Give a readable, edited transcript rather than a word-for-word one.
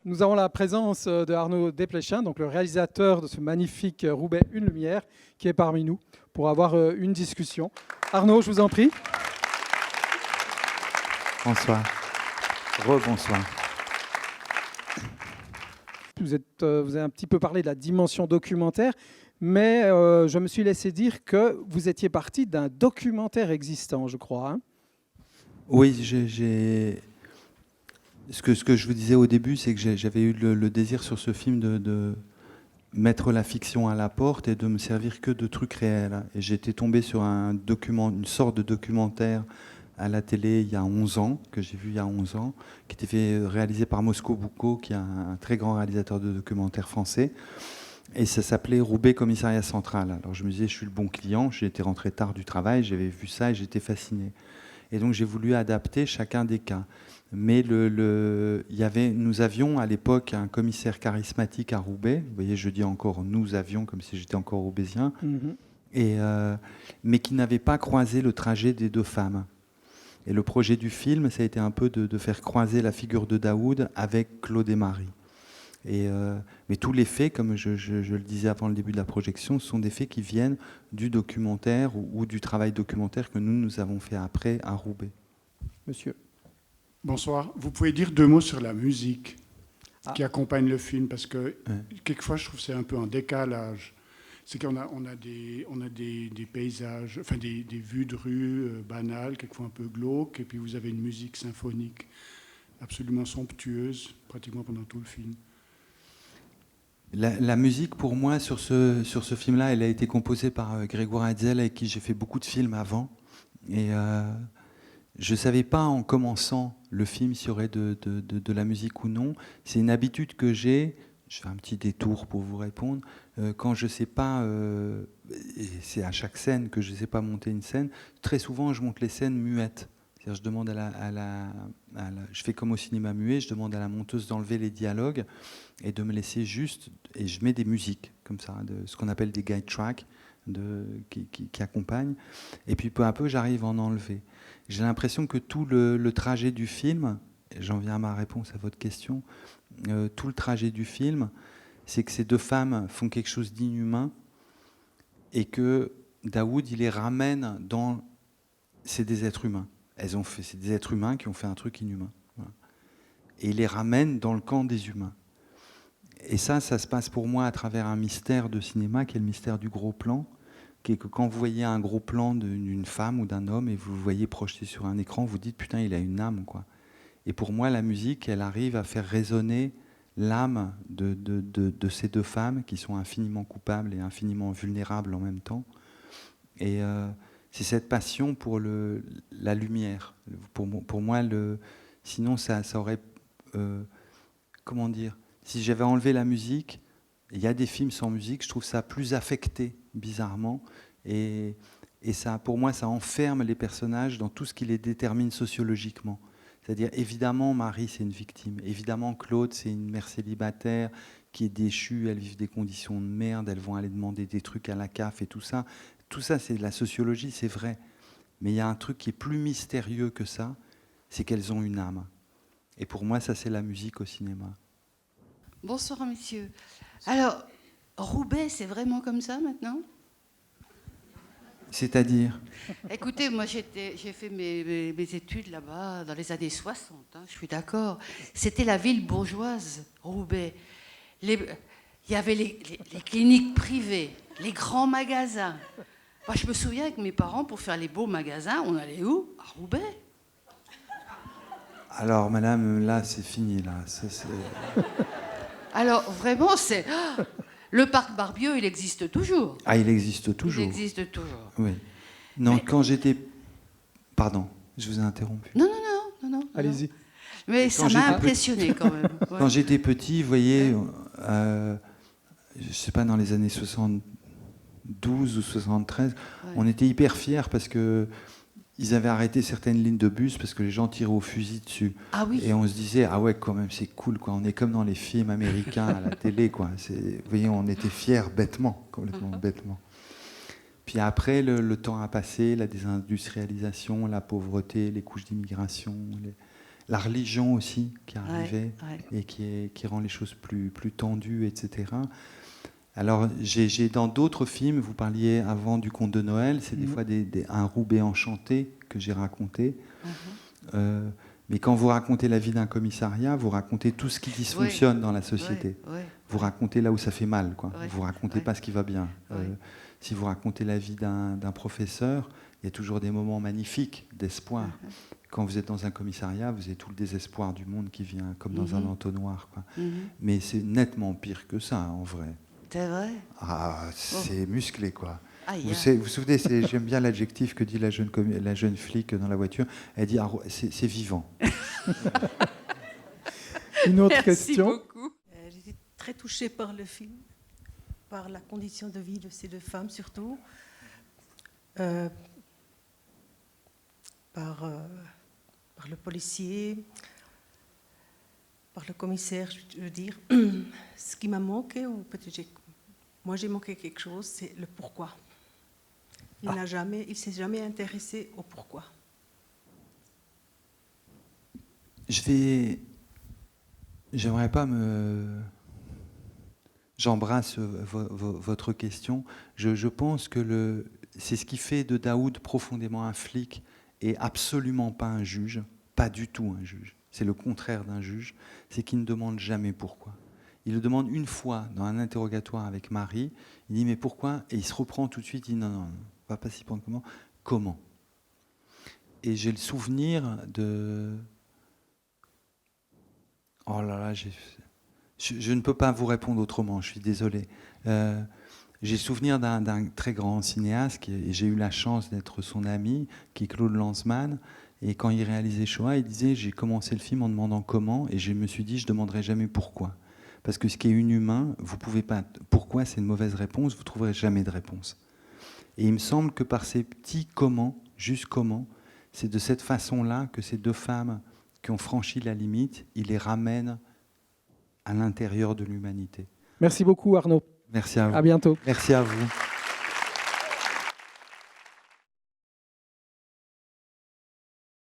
Nous avons la présence de Arnaud Desplechin, donc le réalisateur de ce magnifique Roubaix Une Lumière, qui est parmi nous pour avoir une discussion. Arnaud, je vous en prie. Bonsoir. Rebonsoir. Vous avez un petit peu parlé de la dimension documentaire, mais je me suis laissé dire que vous étiez parti d'un documentaire existant, je crois. Hein. Oui, ce que je vous disais au début, c'est que j'avais eu le désir sur ce film de mettre la fiction à la porte et de me servir que de trucs réels. Et j'étais tombé sur une sorte de documentaire à la télé il y a 11 ans, que j'ai vu il y a 11 ans, qui était réalisé par Mosco Boucault, qui est un très grand réalisateur de documentaires français. Et ça s'appelait Roubaix Commissariat Central. Alors je me disais, je suis le bon client, j'étais rentré tard du travail, j'avais vu ça et j'étais fasciné. Et donc j'ai voulu adapter chacun des cas. Mais nous avions à l'époque un commissaire charismatique à Roubaix. Vous voyez, je dis encore nous avions, comme si j'étais encore roubaisien. Mais qui n'avait pas croisé le trajet des deux femmes. Et le projet du film, ça a été un peu de faire croiser la figure de Daoud avec Claude et Marie. Mais tous les faits, comme je le disais avant le début de la projection, sont des faits qui viennent du documentaire ou du travail documentaire que nous avons fait après à Roubaix. Monsieur. Bonsoir. Vous pouvez dire 2 mots sur la musique qui accompagne le film, parce que quelquefois je trouve que c'est un peu en décalage. C'est qu'on a des paysages, enfin des vues de rue banales, quelquefois un peu glauques, et puis vous avez une musique symphonique absolument somptueuse, pratiquement pendant tout le film. La musique, pour moi, sur ce film-là, elle a été composée par Grégoire Hetzel, avec qui j'ai fait beaucoup de films avant. Et je ne savais pas, en commençant le film, s'il y aurait de la musique ou non. C'est une habitude que j'ai. Je fais un petit détour pour vous répondre. Quand je ne sais pas, et c'est à chaque scène que je ne sais pas monter une scène, très souvent, je monte les scènes muettes. C'est-à-dire, je demande je fais comme au cinéma muet, je demande à la monteuse d'enlever les dialogues et de me laisser juste, et je mets des musiques comme ça, ce qu'on appelle des guide tracks qui accompagnent, et puis peu à peu j'arrive à en enlever. J'ai l'impression que tout le trajet du film, j'en viens à ma réponse à votre question, tout le trajet du film, c'est que ces deux femmes font quelque chose d'inhumain et que Daoud, il les ramène dans... C'est des êtres humains. C'est des êtres humains qui ont fait un truc inhumain. Voilà. Et il les ramène dans le camp des humains. Et ça se passe pour moi à travers un mystère de cinéma qui est le mystère du gros plan, qui est que quand vous voyez un gros plan d'une femme ou d'un homme et vous le voyez projeté sur un écran, vous dites putain, il a une âme, quoi. Et pour moi, la musique, elle arrive à faire résonner l'âme de ces deux femmes qui sont infiniment coupables et infiniment vulnérables en même temps. Et c'est cette passion pour la lumière. Pour moi, sinon, ça aurait... comment dire ? Si j'avais enlevé la musique, il y a des films sans musique, je trouve ça plus affecté, bizarrement. Et ça, pour moi, ça enferme les personnages dans tout ce qui les détermine sociologiquement. C'est-à-dire, évidemment, Marie, c'est une victime. Évidemment, Claude, c'est une mère célibataire qui est déchue, elles vivent des conditions de merde, elles vont aller demander des trucs à la CAF et tout ça. Tout ça, c'est de la sociologie, c'est vrai. Mais il y a un truc qui est plus mystérieux que ça, c'est qu'elles ont une âme. Et pour moi, ça, c'est la musique au cinéma. Bonsoir, messieurs. Alors, Roubaix, c'est vraiment comme ça, maintenant ? C'est-à-dire ? Écoutez, moi, j'ai fait mes études là-bas dans les années 60, hein, je suis d'accord. C'était la ville bourgeoise, Roubaix. Il y avait les cliniques privées, les grands magasins. Moi, je me souviens avec mes parents, pour faire les beaux magasins, on allait où ? À Roubaix. Alors, madame, là, c'est fini, là. Alors, vraiment, c'est... Le parc Barbieux, il existe toujours. Ah, il existe toujours. Il existe toujours. Oui. Non, mais... quand j'étais... Pardon, je vous ai interrompu. Non. Allez-y. Mais ça m'a impressionné quand même. Ouais. Quand j'étais petit, vous voyez, je ne sais pas, dans les années 72 ou 73, on était hyper fiers parce que ils avaient arrêté certaines lignes de bus parce que les gens tiraient au fusil dessus. Ah oui. Et on se disait, ah ouais, quand même, c'est cool, quoi. On est comme dans les films américains à la télé, quoi. Vous voyez, on était fiers bêtement, complètement bêtement. Puis après, le temps a passé, la désindustrialisation, la pauvreté, les couches d'immigration, La religion aussi qui arrivait Ouais. et qui rend les choses plus tendues, etc. Alors, j'ai dans d'autres films, vous parliez avant du Conte de Noël, c'est des fois un Roubaix enchanté que j'ai raconté. Mais quand vous racontez la vie d'un commissariat, vous racontez tout ce qui dysfonctionne dans la société. Vous racontez là où ça fait mal, quoi. Vous racontez pas ce qui va bien. Si vous racontez la vie d'un professeur, il y a toujours des moments magnifiques d'espoir. Quand vous êtes dans un commissariat, vous avez tout le désespoir du monde qui vient, comme dans un entonnoir, quoi. Mais c'est nettement pire que ça, en vrai. C'est vrai. Ah, c'est musclé, quoi. Aïe, Vous vous souvenez, j'aime bien l'adjectif que dit la jeune flic dans la voiture. Elle dit c'est vivant. Une autre Merci question. beaucoup. J'étais très touchée par le film, par la condition de vie de ces deux femmes surtout, par le policier, par le commissaire, je veux dire. Ce qui m'a manqué, ou peut-être moi j'ai manqué quelque chose, c'est le pourquoi. Il ne s'est jamais intéressé au pourquoi. J'aimerais pas J'embrasse votre question. Je pense que c'est ce qui fait de Daoud profondément un flic et absolument pas un juge, pas du tout un juge. C'est le contraire d'un juge, c'est qu'il ne demande jamais pourquoi. Il le demande une fois dans un interrogatoire avec Marie, il dit mais pourquoi? Et il se reprend tout de suite, il dit non, on va pas s'y prendre comment? Comment? Et j'ai le souvenir de... Oh là là, je ne peux pas vous répondre autrement, je suis désolé. J'ai le souvenir d'un très grand cinéaste, et j'ai eu la chance d'être son ami, qui est Claude Lanzmann. Et quand il réalisait Shoah, il disait, j'ai commencé le film en demandant comment, et je me suis dit, je ne demanderai jamais pourquoi. Parce que ce qui est inhumain, vous pouvez pas... Pourquoi, c'est une mauvaise réponse, vous ne trouverez jamais de réponse. Et il me semble que par ces petits comment, juste comment, c'est de cette façon-là que ces deux femmes qui ont franchi la limite, il les ramène à l'intérieur de l'humanité. Merci beaucoup Arnaud. Merci à vous. À bientôt. Merci à vous.